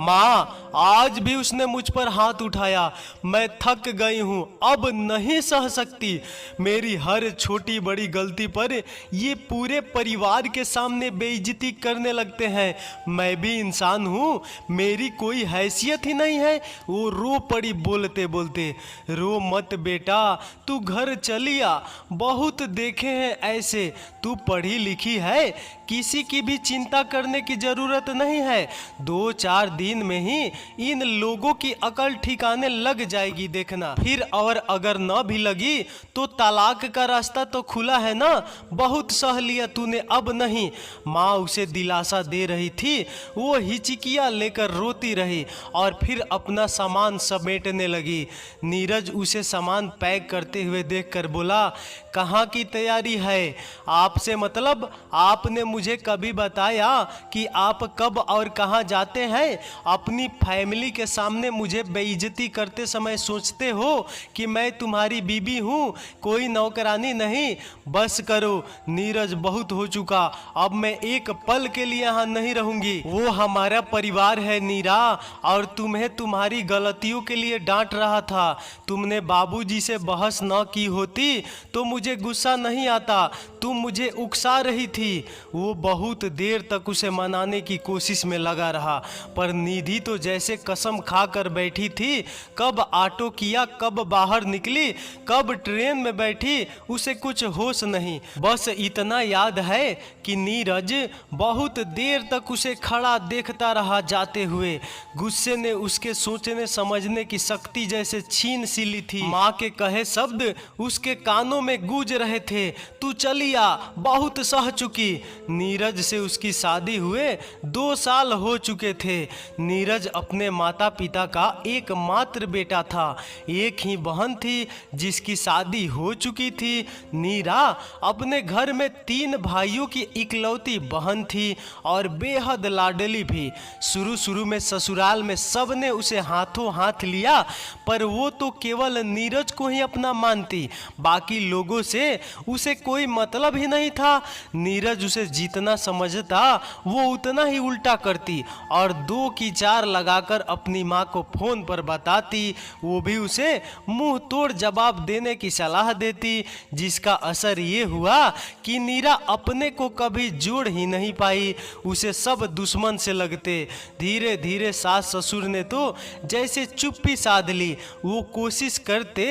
माँ, आज भी उसने मुझ पर हाथ उठाया। मैं थक गई हूँ, अब नहीं सह सकती। मेरी हर छोटी बड़ी गलती पर ये पूरे परिवार के सामने बेइज्जती करने लगते हैं। मैं भी इंसान हूँ, मेरी कोई हैसियत ही नहीं है। वो रो पड़ी बोलते बोलते। रो मत बेटा, तू घर चली आ। बहुत देखे हैं ऐसे। तू पढ़ी लिखी है, किसी की भी चिंता करने की जरूरत नहीं है। 2-4 दिन में ही इन लोगों की अकल ठिकाने लग जाएगी, देखना। फिर और अगर न भी लगी तो तलाक का रास्ता तो खुला है ना। बहुत सह लिया तूने, अब नहीं। माँ उसे दिलासा दे रही थी। वो हिचकियाँ लेकर रोती रही और फिर अपना सामान समेटने लगी। नीरज उसे सामान पैक करते हुए देखकर बोला, कहाँ की तैयारी है? आपसे मतलब? आपने मुझे कभी बताया कि आप कब और कहाँ जाते हैं? अपनी फैमिली के सामने मुझे बेइज्जती करते समय सोचते हो कि मैं तुम्हारी बीबी हूँ, कोई नौकरानी नहीं। बस करो नीरज, बहुत हो चुका। अब मैं एक पल के लिए यहाँ नहीं रहूंगी। वो हमारा परिवार है नीरा, और तुम्हें तुम्हारी गलतियों के लिए डांट रहा था। तुमने बाबूजी से बहस न की होती तो मुझे गुस्सा नहीं आता। तुम मुझे उकसा रही थी। वो बहुत देर तक उसे मनाने की कोशिश में लगा रहा, पर निधि तो जैसे कसम खा कर बैठी थी। कब ऑटो किया, कब बाहर निकली, कब ट्रेन में बैठी, उसे कुछ होश नहीं। बस इतना याद है कि नीरज बहुत देर तक उसे खड़ा देखता रहा जाते हुए। गुस्से ने उसके सोचने समझने की शक्ति जैसे छीन सी ली थी। माँ के कहे शब्द उसके कानों में गूंज रहे थे, तू चली आ, बहुत सह चुकी। नीरज से उसकी शादी हुए 2 साल हो चुके थे। नीरज अपने माता पिता का एकमात्र बेटा था। एक ही बहन थी जिसकी शादी हो चुकी थी। नीरा अपने घर में 3 भाइयों की इकलौती बहन थी और बेहद लाडली भी। शुरू शुरू में ससुराल में सब ने उसे हाथों हाथ लिया, पर वो तो केवल नीरज को ही अपना मानती। बाकी लोगों से उसे कोई मतलब ही नहीं था। नीरज उसे जितना समझता वो उतना ही उल्टा करती और 2 की 4 लगाकर अपनी माँ को फोन पर बताती। वो भी उसे मुंह तोड़ जवाब देने की सलाह देती, जिसका असर ये हुआ कि नीरा अपने को कभी जोड़ ही नहीं पाई। उसे सब दुश्मन से लगते। धीरे धीरे सास ससुर ने तो जैसे चुप्पी साध ली। वो कोशिश करते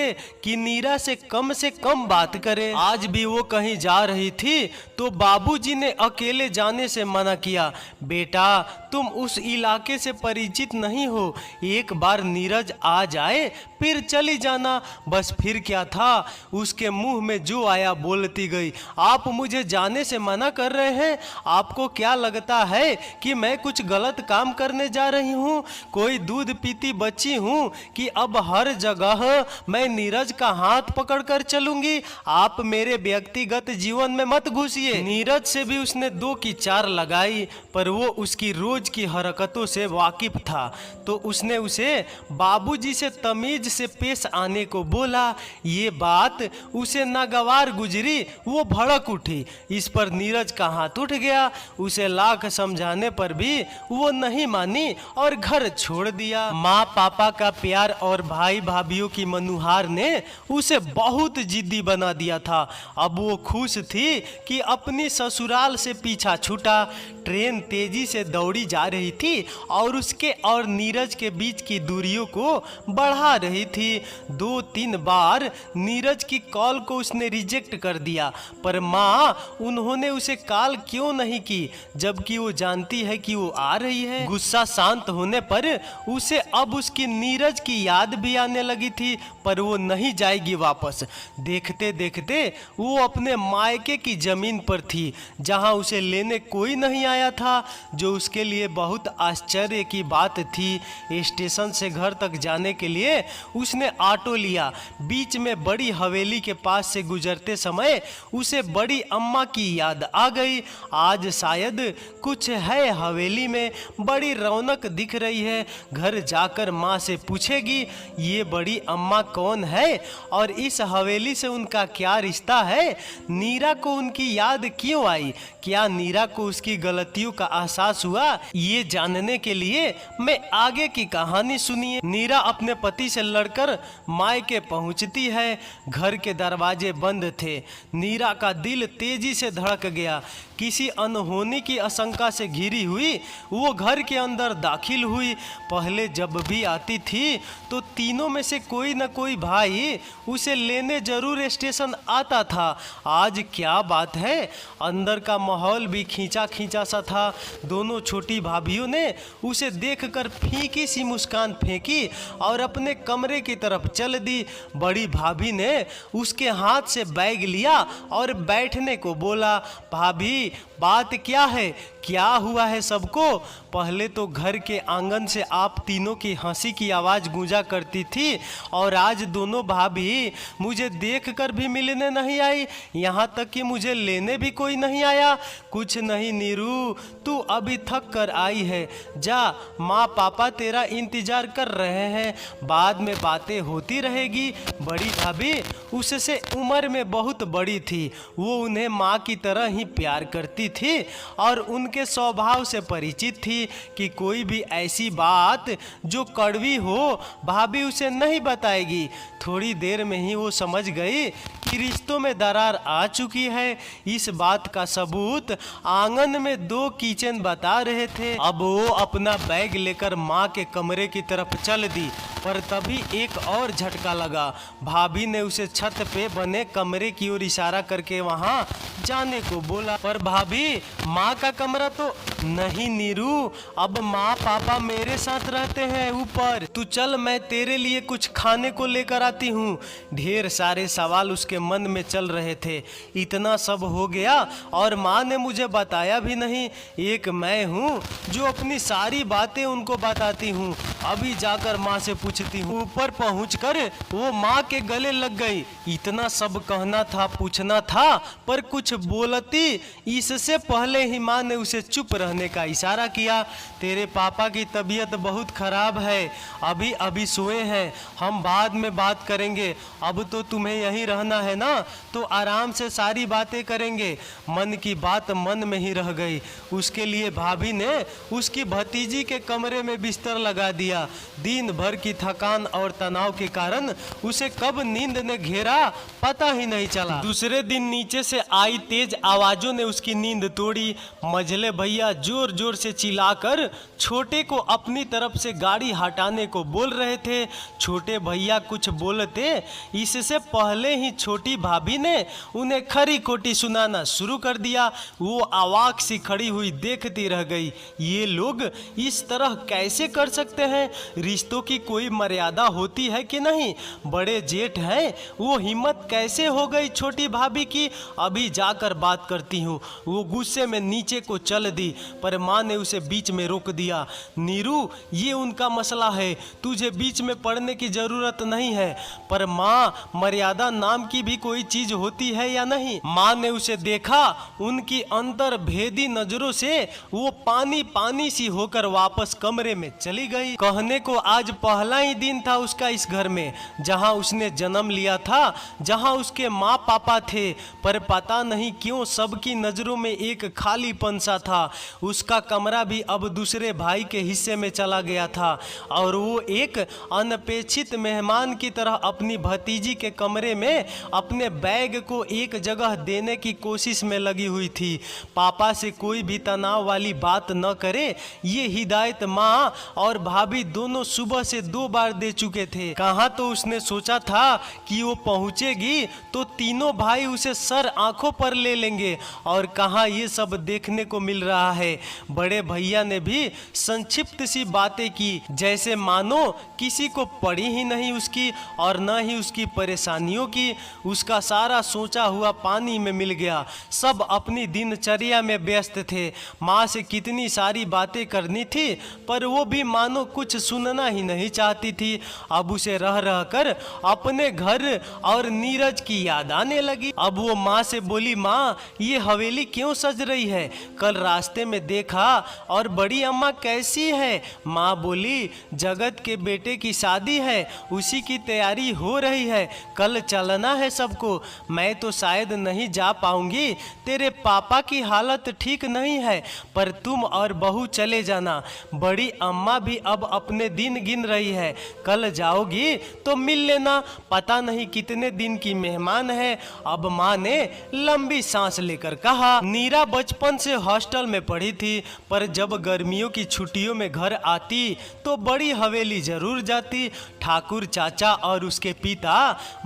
कि नीरा से कम बात करे। आज भी वो कहीं जा रही थी तो बाबूजी ने अकेले जाने से मना किया। बेटा, तुम उस इलाके से परिचित नहीं हो, एक बार नीरज आ जाए फिर चली जाना। बस फिर क्या था, उसके मुंह में जो आया बोलती गई। आप मुझे जाने से मना कर रहे हैं? आपको क्या लगता है कि मैं कुछ गलत काम करने जा रही हूँ? कोई दूध पीती बच्ची हूँ कि अब हर जगह मैं नीरज का हाथ पकड़कर चलूंगी? आप मेरे व्यक्तिगत जीवन में मत घुसिए। नीरज से भी उसने 2 की 4 लगाई, पर वो उसकी रोज की हरकतों से वाकिफ था, तो उसने उसे बाबूजी से तमीज से पेश आने को बोला। ये बात उसे नागवार गुजरी। वो भड़क उठी। इस पर नीरज का हाथ उठ गया। उसे लाख समझाने पर भी वो नहीं मानी और घर छोड़ दिया। माँ पापा का प्यार और भाई भाभीियों की मनुहार ने उसे बहुत जिद्दी बना दिया था। अब वो खुश थी कि अपनी ससुराल से पीछा छूटा। ट्रेन तेजी से दौड़ी जा रही थी और उसके और नीरज के बीच की दूरियों को बढ़ा रही थी। 2-3 बार नीरज की कॉल को उसने रिजेक्ट कर दिया, पर माँ उन्होंने उसे कॉल क्यों नहीं की, जबकि वो जानती है कि वो आ रही है। गुस्सा शांत होने पर उसे अब उसकी नीरज की याद भी आने लगी थी, पर वो नहीं जाएगी वापस। देखते देखते वो अपने मायके की जमीन पर थी, जहां उसे लेने कोई नहीं आया था, जो उसके लिए बहुत आश्चर्य की बात थी। स्टेशन से घर तक जाने के लिए उसने ऑटो लिया। बीच में बड़ी हवेली के पास से गुजरते समय उसे बड़ी अम्मा की याद आ गई। आज शायद कुछ है हवेली में, बड़ी रौनक दिख रही है। घर जाकर माँ से पूछेगी ये बड़ी अम्मा कौन है और इस हवेली से उनका क्या रिश्ता है। नीरा को उनकी याद क्यों आई? क्या नीरा को उसकी गलतियों का एहसास हुआ ये जानने के लिए मैं आगे की कहानी सुनिए। नीरा अपने पति से लड़कर मायके पहुंचती है। घर के दरवाजे बंद थे। नीरा का दिल तेजी से धड़क गया। किसी अनहोनी की आशंका से घिरी हुई वो घर के अंदर दाखिल हुई। पहले जब भी आती थी तो तीनों में से कोई न कोई भाई उसे लेने जरूर स्टेशन आता था। आज क्या बात है, अंदर का माहौल भी खींचा खींचा सा था। दोनों छोटी भाभियों ने उसे देखकर फीकी सी मुस्कान फेंकी और अपने कमरे की तरफ चल दी। बड़ी भाभी ने उसके हाथ से बैग लिया और बैठने को बोला। भाभी, बात क्या है, क्या हुआ है सबको? पहले तो घर के आंगन से आप तीनों की हंसी की आवाज़ गूंजा करती थी और आज दोनों भाभी मुझे देखकर भी मिलने नहीं आई, यहाँ तक कि मुझे लेने भी कोई नहीं आया। कुछ नहीं नीरू, तू अभी थक कर आई है। जा, माँ पापा तेरा इंतजार कर रहे हैं, बाद में बातें होती रहेगी। बड़ी भाभी उससे उम्र में बहुत बड़ी थी। वो उन्हें माँ की तरह ही प्यार करती थी और उनके स्वभाव से परिचित थी कि कोई भी ऐसी बात जो कड़वी हो भाभी उसे नहीं बताएगी। थोड़ी देर में ही वो समझ गई कि रिश्तों में दरार आ चुकी है। इस बात का सबूत आंगन में दो किचन बता रहे थे। अब वो अपना बैग लेकर माँ के कमरे की तरफ चल दी, पर तभी एक और झटका लगा। भाभी ने उसे छत पे बने कमरे की ओर इशारा करके वहां जाने को बोला। पर भाभी, माँ का कमरा तो नहीं नीरू, अब माँ पापा मेरे साथ रहते हैं ऊपर। तू चल, मैं तेरे लिए कुछ खाने को लेकर आती हूँ। ढेर सारे सवाल उसके मन में चल रहे थे। इतना सब हो गया और माँ ने मुझे बताया भी नहीं। एक मैं हूँ जो अपनी सारी बातें उनको बताती हूँ। अभी जाकर माँ से पूछती हूँ। ऊपर पहुँचकर वो माँ के गले लग गई। इतना सब कहना था, पूछना था, पर कुछ बोलती इससे पहले ही माँ ने उसे चुप रहने का इशारा किया। तेरे पापा की तबीयत बहुत खराब है, अभी अभी सोए हैं, हम बाद में बात करेंगे। अब तो तुम्हें यहीं रहना है ना, तो आराम से सारी बातें करेंगे। मन की बात मन में ही रह गई। उसके लिए भाभी ने उसकी भतीजी के कमरे में बिस्तर लगा दिया। दिन भर की थकान और तनाव के कारण उसे कब नींद ने घेरा पता ही नहीं चला। दूसरे दिन नीचे से आई तेज आवाजों ने उसकी नींद तोड़ी। मझले भैया जोर जोर से चिल्लाकर छोटे को अपनी तरफ से गाड़ी हटाने को बोल रहे थे। छोटे भैया कुछ बोलते इससे पहले ही छोटी भाभी ने उन्हें खरी खोटी सुनाना शुरू कर दिया। वो अवाक सी खड़ी हुई देखती रह गई। ये लोग इस तरह कैसे कर सकते हैं? रिश्तों की कोई मर्यादा होती है कि नहीं? बड़े जेठ हैं, वो हिम्मत कैसे हो गई छोटी भाभी की? अभी जाकर बात करती हूँ। वो गुस्से में नीचे को चल दी, पर माँ ने उसे बीच में रोक दिया। नीरू, ये उनका मसला है, तुझे बीच में पड़ने की जरूरत नहीं है। पर माँ, मर्यादा नाम की भी कोई चीज होती है या नहीं? माँ ने उसे देखा। उनकी अंतर भेदी नजरों से वो पानी पानी सी होकर वापस कमरे में चली गई। कहने को आज पहला ही दिन था उसका इस घर में, जहाँ उसने जन्म लिया था, जहाँ उसके माँ पापा थे, पर पता नहीं क्यों सबकी नजरों में एक खालीपन सा था। उसका कमरा भी अब दूसरे भाई के हिस्से में चला गया था और वो एक अनपेक्षित मेहमान की तरह अपनी भतीजी के कमरे में अपने बैग को एक जगह देने की कोशिश में लगी हुई थी। पापा से कोई भी तनाव वाली बात न करे, ये हिदायत माँ और भाभी दोनों सुबह से 2 बार दे चुके थे। कहाँ तो उसने सोचा था कि वो पहुँचेगी तो तीनों भाई उसे सर आंखों पर ले लेंगे, और कहाँ ये सब देखने को मिल रहा है। बड़े भैया ने भी संक्षिप्त सी बातें की, जैसे मानो किसी को पड़ी ही नहीं उसकी और न ही उसकी परेशानियों की। उसका सारा सोचा हुआ पानी में मिल गया। सब अपनी दिनचर्या में व्यस्त थे। माँ से कितनी सारी बातें करनी थी, पर वो भी मानो कुछ सुनना ही नहीं चाहती थी। अब उसे रह रह कर अपने घर और नीरज की याद आने लगी। अब वो माँ से बोली, बोली, माँ ये हवेली क्यों सज रही है? कल रास्ते में देखा। और बड़ी अम्मा कैसी है? माँ बोली, जगत के बेटे की शादी है, उसी की तैयारी हो रही है, कल चलना है सबको। मैं तो शायद नहीं जा पाऊंगी, तेरे पापा की हालत ठीक नहीं है, पर तुम और बहू चले जाना। बड़ी अम्मा भी अब अपने दिन गिन रही है, कल जाओगी तो मिल लेना, पता नहीं कितने दिन की मेहमान है। अब माँ ने लंबी सांस लेकर कहा। नीरा बचपन से हॉस्टल में पढ़ी थी, पर जब गर्मियों की छुट्टियों में घर आती तो बड़ी हवेली जरूर जाती। ठाकुर चाचा और उसके पिता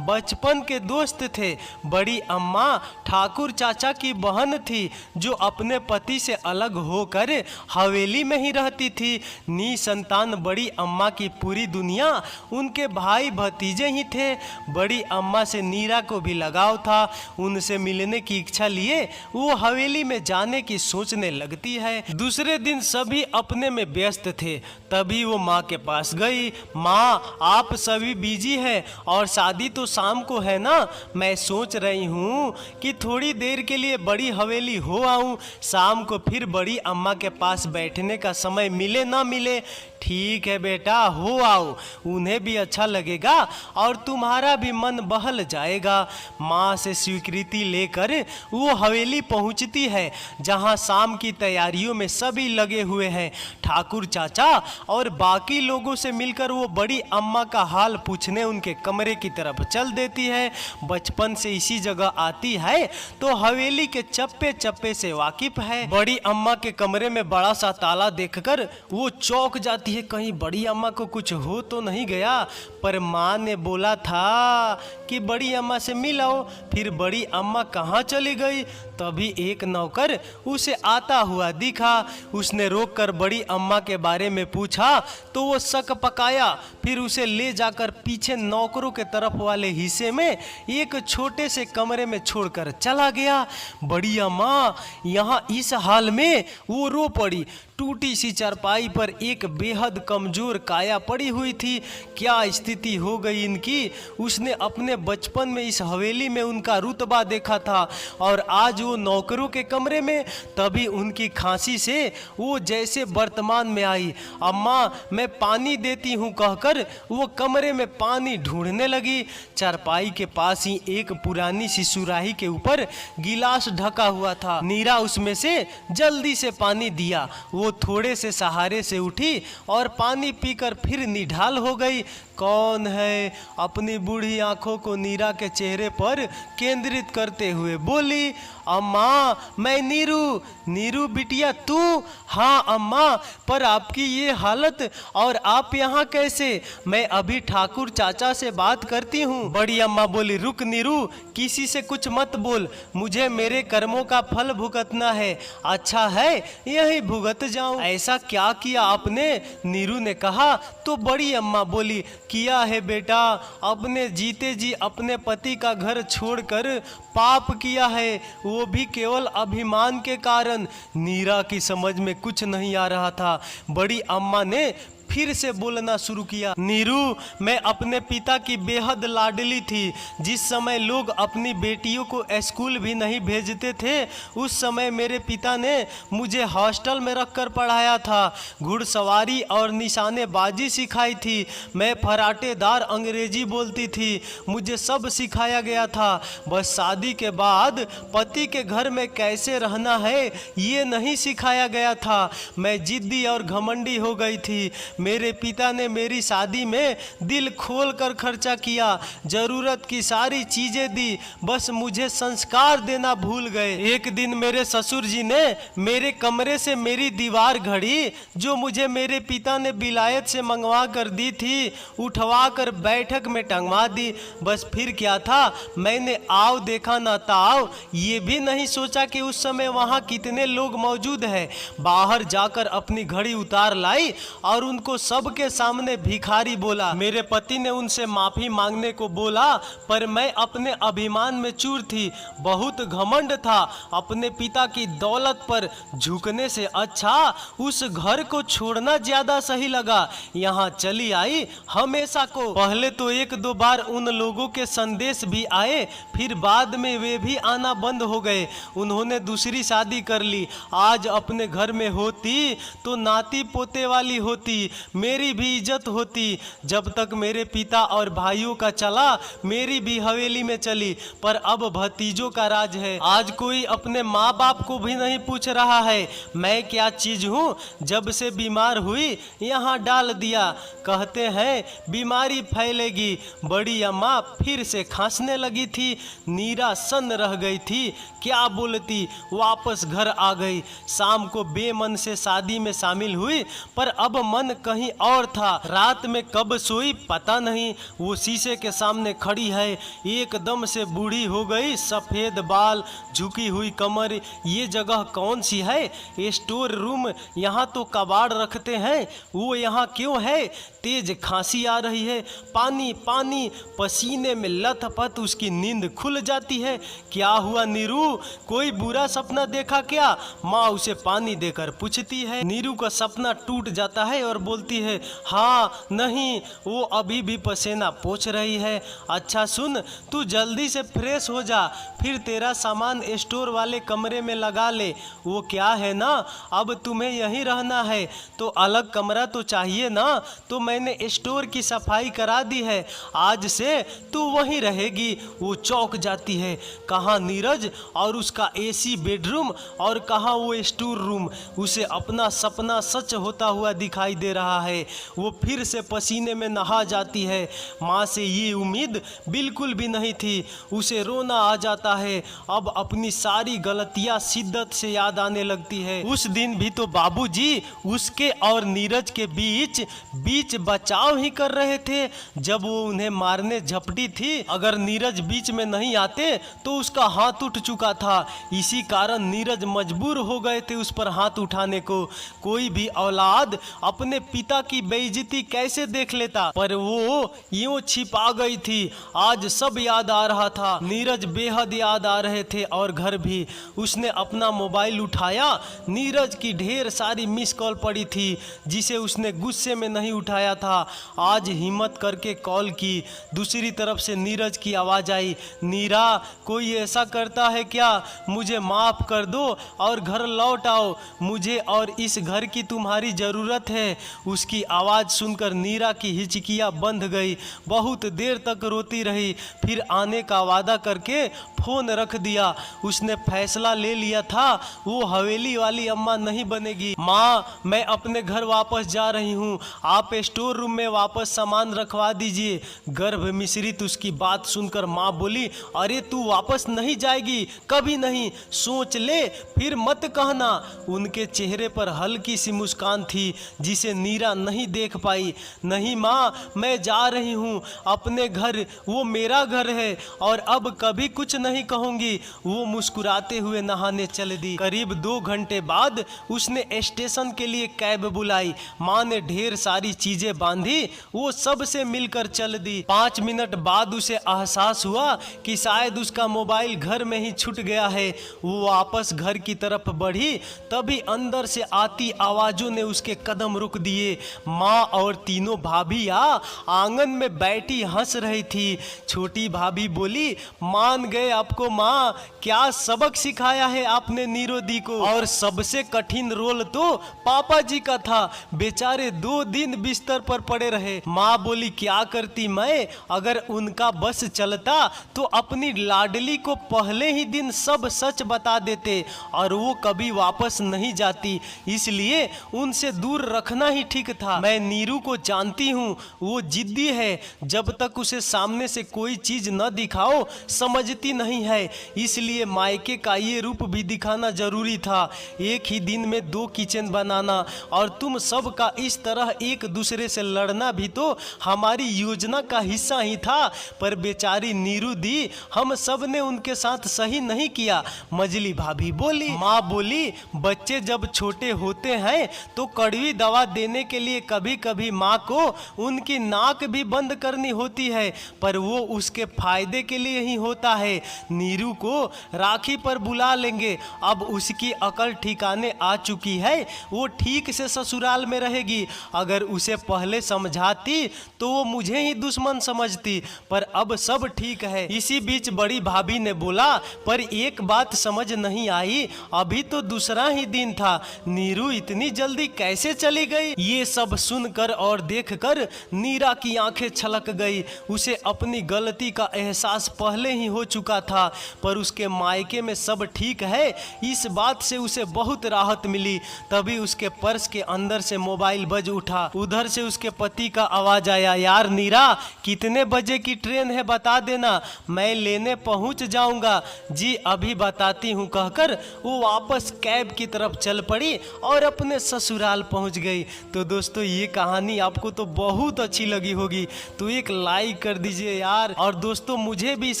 बचपन के दोस्त थे। बड़ी अम्मा ठाकुर चाचा की बहन थी, जो अपने पति से अलग होकर हवेली में ही रहती थी। निसंतान बड़ी अम्मा की पूरी दुनिया उनके भाई भतीजे ही थे। बड़ी अम्मा से नीरा को भी लगाव था, उनसे मिलने की इच्छा लिए वो हवेली में जाने की सोचने लगती है। दूसरे दिन सभी अपने में व्यस्त थे, तभी वो माँ के पास गई। माँ, आप सभी बिजी हैं और शादी तो शाम को है ना, मैं सोच रही हूँ कि थोड़ी देर के लिए बड़ी हवेली हो आऊँ, शाम को फिर बड़ी अम्मा के पास बैठने का समय मिले ना मिले। ठीक है बेटा, हो आओ, उन्हें भी अच्छा लगेगा और तुम्हारा भी मन बहल जाएगा। माँ से स्वीकृति लेकर वो हवेली पहुँचती है, जहाँ शाम की तैयारियों में सभी लगे हुए हैं। ठाकुर चाचा और बाकी लोगों से मिलकर वो बड़ी अम्मा का हाल पूछने उनके कमरे की तरफ चल देती है। बचपन से इसी जगह आती है तो हवेली के चप्पे चप्पे से वाकिफ है। बड़ी अम्मा के कमरे में बड़ा सा ताला देखकर वो चौंक जाती है, कहीं बड़ी अम्मा को कुछ हो तो नहीं गया। पर माँ ने बोला था कि बड़ी अम्मा से मिलाओ, फिर बड़ी अम्मा कहाँ चली गई? तभी एक नौकर उसे आता हुआ दिखा। उसने रोककर बड़ी अम्मा के बारे में पूछा तो वो शक पकाया, फिर उसे ले जाकर पीछे नौकरों के तरफ वाले हिस्से में एक छोटे से कमरे में छोड़कर चला गया। बड़ी अम्मा यहाँ इस हाल में वो रो पड़ी। टूटी सी चारपाई पर एक बेहद कमजोर काया पड़ी हुई थी। क्या स्थिति हो गई इनकी? उसने अपने बचपन में इस हवेली में उनका रुतबा देखा था और आज वो नौकरों के कमरे में। तभी उनकी खांसी से वो जैसे वर्तमान में आई। अम्मा, मैं पानी देती हूँ कहकर वो कमरे में पानी ढूंढने लगी। चारपाई के पास ही एक पुरानी सी सुराही के ऊपर गिलास ढका हुआ था। नीरा उसमें से जल्दी से पानी दिया। वो थोड़े से सहारे से उठी और पानी पीकर फिर निढाल हो गई। कौन है? अपनी बूढ़ी आंखों को नीरा के चेहरे पर केंद्रित करते हुए बोली, अम्मा, मैं नीरू। नीरू बिटिया तू? हाँ अम्मा, पर आपकी ये हालत और आप यहाँ कैसे? मैं अभी ठाकुर चाचा से बात करती हूँ। बड़ी अम्मा बोली, रुक नीरू, किसी से कुछ मत बोल, मुझे मेरे कर्मों का फल भुगतना है। अच्छा है यही भुगत जाऊं। ऐसा क्या किया आपने? नीरू ने कहा। तो बड़ी अम्मा बोली, किया है बेटा, अपने जीते जी अपने पति का घर छोड़कर पाप किया है, वो भी केवल अभिमान के कारण। नीरा की समझ में कुछ नहीं आ रहा था। बड़ी अम्मा ने फिर से बोलना शुरू किया, नीरू, मैं अपने पिता की बेहद लाडली थी। जिस समय लोग अपनी बेटियों को स्कूल भी नहीं भेजते थे, उस समय मेरे पिता ने मुझे हॉस्टल में रखकर पढ़ाया था। घुड़सवारी और निशानेबाजी सिखाई थी। मैं फराटेदार अंग्रेजी बोलती थी। मुझे सब सिखाया गया था। बस शादी के बाद पति के घर में कैसे रहना है ये नहीं सिखाया गया था। मैं जिद्दी और घमंडी हो गई थी। मेरे पिता ने मेरी शादी में दिल खोल कर खर्चा किया, जरूरत की सारी चीजें दी, बस मुझे संस्कार देना भूल गए। एक दिन मेरे ससुर जी ने मेरे कमरे से मेरी दीवार घड़ी, जो मुझे मेरे पिता ने विलायत से मंगवा कर दी थी, उठवा कर बैठक में टंगवा दी। बस फिर क्या था, मैंने आओ देखा ना ताओ, ये भी नहीं सोचा कि उस समय वहाँ कितने लोग मौजूद हैं। बाहर जाकर अपनी घड़ी उतार लाई और उनको उनको सबके सामने भिखारी बोला। मेरे पति ने उनसे माफी मांगने को बोला, पर मैं अपने अभिमान में चूर थी, बहुत घमंड था। अपने पिता की दौलत पर झुकने से अच्छा उस घर को छोड़ना ज्यादा सही लगा। यहाँ चली आई हमेशा को। पहले तो एक दो बार उन लोगों के संदेश भी आए, फिर बाद में वे भी आना बंद हो गए। उन्होंने दूसरी शादी कर ली। आज अपने घर में होती तो नाती पोते वाली होती, मेरी भी इज्जत होती। जब तक मेरे पिता और भाइयों का चला, मेरी भी हवेली में चली, पर अब भतीजों का राज है। आज कोई अपने माँ बाप को भी नहीं पूछ रहा है मैं क्या चीज हूँ। जब से बीमार हुई यहाँ डाल दिया। कहते हैं बीमारी फैलेगी। बड़ी अम्मा फिर से खांसने लगी थी। नीरा सन्न रह गई थी, क्या बोलती। वापस घर आ गई। शाम को बेमन से शादी में शामिल हुई, पर अब मन कहीं और था। रात में कब सोई पता नहीं। वो शीशे के सामने खड़ी है, एकदम से बूढ़ी हो गई, सफेद बाल, झुकी हुई कमर। ये जगह कौन सी है? Store room. यहाँ तो कबाड़ रखते हैं, वो यहाँ क्यों है? तेज खांसी आ रही है, पानी पानी, पसीने में लथपथ उसकी नींद खुल जाती है। क्या हुआ नीरू, कोई बुरा सपना देखा क्या? माँ उसे पानी देकर पूछती है। नीरू का सपना टूट जाता है और बोलती है हाँ नहीं, वो अभी भी पसीना पोंछ रही है। अच्छा सुन, तू जल्दी से फ्रेश हो जा, फिर तेरा सामान स्टोर वाले कमरे में लगा ले। वो क्या है ना, अब तुम्हें यहीं रहना है तो अलग कमरा तो चाहिए ना, तो मैंने स्टोर की सफाई करा दी है, आज से तू वहीं रहेगी। वो चौंक जाती है, कहाँ नीरज और उसका एसी बेडरूम, और कहाँ वो स्टोर रूम। उसे अपना सपना सच होता हुआ दिखाई दे रहा है। वो फिर से पसीने में नहा जाती है। माँ से ये उम्मीद बिल्कुल भी नहीं थी। उसे रोना आ जाता है। अब अपनी सारी गलतियाँ शिद्दत से याद आने लगती है। उस दिन भी तो बाबूजी उसके और नीरज के बीच बचाव ही कर रहे थे जब वो उन्हें मारने झपटी थी। अगर नीरज बीच में नहीं आते तो उसका हाथ उठ चुका था। इसी कारण नीरज मजबूर हो गए थे उस पर हाथ उठाने को। कोई भी औलाद अपने पिता की बेइज्जती कैसे देख लेता, पर वो यूं छिपा गई थी। आज सब याद आ रहा था, नीरज बेहद याद आ रहे थे और घर भी। उसने अपना मोबाइल उठाया, नीरज की ढेर सारी मिस कॉल पड़ी थी जिसे उसने गुस्से में नहीं उठाया था। आज हिम्मत करके कॉल की। दूसरी तरफ से नीरज की आवाज आई, नीरा कोई ऐसा करता है क्या? मुझे माफ कर दो और घर लौट आओ, मुझे और इस घर की तुम्हारी जरूरत है। उसकी आवाज सुनकर नीरा की हिचकियां बंध गई। बहुत देर तक रोती रही, फिर आने का वादा करके फोन रख दिया। उसने फैसला ले लिया था, वो हवेली वाली अम्मा नहीं बनेगी। माँ मैं अपने घर वापस जा रही हूँ, आप स्टोर रूम में वापस सामान रखवा दीजिए। गर्भ मिश्रित उसकी बात सुनकर माँ बोली, अरे तू वापस नहीं जाएगी, कभी नहीं, सोच ले फिर मत कहना। उनके चेहरे पर हल्की सी मुस्कान थी जिसे नीरा नहीं देख पाई। नहीं माँ, मैं जा रही हूँ अपने घर, वो मेरा घर है और अब कभी कुछ नहीं कहूँगी। वो मुस्कुराते हुए नहाने चल दी। करीब 2 घंटे बाद उसने स्टेशन के लिए कैब बुलाई। माँ ने ढेर सारी चीजें बांधी, वो सबसे मिलकर चल दी। 5 मिनट बाद उसे एहसास हुआ कि शायद उसका मोबाइल घर में ही छूट गया है। वो वापस घर की तरफ बढ़ी, तभी अंदर से आती आवाजों ने उसके कदम रुक दिए। माँ और तीनों भाभियाँ आंगन में बैठी हंस रही थी। छोटी भाभी बोली, मान गए आपको माँ, क्या सबक सिखाया है आपने नीरो दी को। और सबसे कठिन रोल तो पापा जी का था, बेचारे 2 दिन बिस्तर पर पड़े रहे। माँ बोली, क्या करती मैं, अगर उनका बस चलता तो अपनी लाडली को पहले ही दिन सब सच बता देते और वो कभी वापस नहीं जाती, इसलिए उनसे दूर रखना ही ठीक था। मैं नीरू को जानती हूँ, वो जिद्दी है, जब तक उसे सामने से कोई चीज न दिखाओ समझती नहीं है, इसलिए मायके का ये रूप भी दिखाना जरूरी था। एक ही दिन में 2 किचन बनाना और तुम सब का इस तरह एक दूसरे से लड़ना भी तो हमारी योजना का हिस्सा ही था, पर बेचारी नीरू दी, हम सब ने उनके साथ सही नहीं किया। मजली भाभी बोली। माँ बोली, बच्चे जब छोटे होते हैं तो कड़वी दवा देने रहने के लिए कभी कभी माँ को उनकी नाक भी बंद करनी होती है, पर वो उसके फायदे के लिए ही होता है। नीरू को राखी पर बुला लेंगे, अब उसकी अकल ठिकाने आ चुकी है, वो ठीक से ससुराल में रहेगी। अगर उसे पहले समझाती तो वो मुझे ही दुश्मन समझती, पर अब सब ठीक है। इसी बीच बड़ी भाभी ने बोला, पर एक बात समझ नहीं आई, अभी तो दूसरा ही दिन था, नीरू इतनी जल्दी कैसे चली गई? ये सब सुनकर और देखकर नीरा की आंखें छलक गई। उसे अपनी गलती का एहसास पहले ही हो चुका था, पर उसके मायके में सब ठीक है, इस बात से उसे बहुत राहत मिली। तभी उसके पर्स के अंदर से मोबाइल बज उठा। उधर से उसके पति का आवाज आया, यार नीरा, कितने बजे की ट्रेन है बता देना, मैं लेने पहुंच जाऊंगा। जी अभी बताती हूं कहकर वो वापस कैब की तरफ चल पड़ी और अपने ससुराल पहुंच गई। तो दोस्तों ये कहानी आपको तो बहुत अच्छी लगी होगी, तो एक लाइक कर दीजिए यार। और दोस्तों मुझे भी इस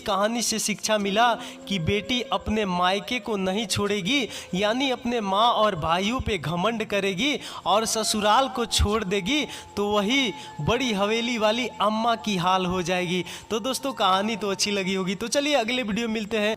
कहानी से शिक्षा मिला कि बेटी अपने मायके को नहीं छोड़ेगी, यानी अपने माँ और भाइयों पे घमंड करेगी और ससुराल को छोड़ देगी तो वही बड़ी हवेली वाली अम्मा की हाल हो जाएगी। तो दोस्तों कहानी तो अच्छी लगी होगी, तो चलिए अगले वीडियो मिलते हैं।